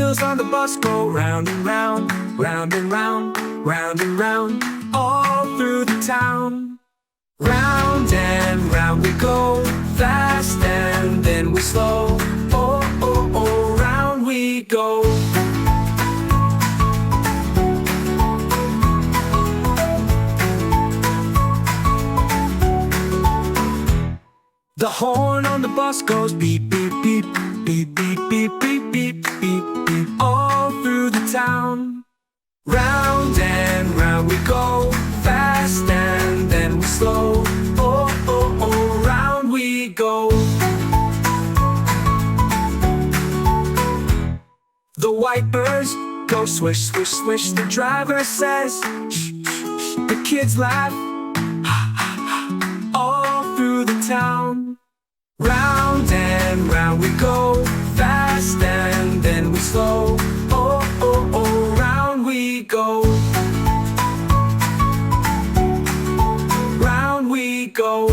wheels on the bus go round and round, round and round, round and round, all through the town. Round and round we go, fast and then we slow. Oh, oh, oh, round we go. The horn on the bus goes beep, beep, beep, beep, beep, beep, beep, beep, beep, beep, all through the town. Round and round we go, fast and then we slow. Oh, oh, oh, round we go. The wipers go swish, swish, swish. The driver says shh, shh, shh. The kids laugh all through the town. Round and round we go, fast and then we slow. Oh, oh, oh, round we go. Round we go.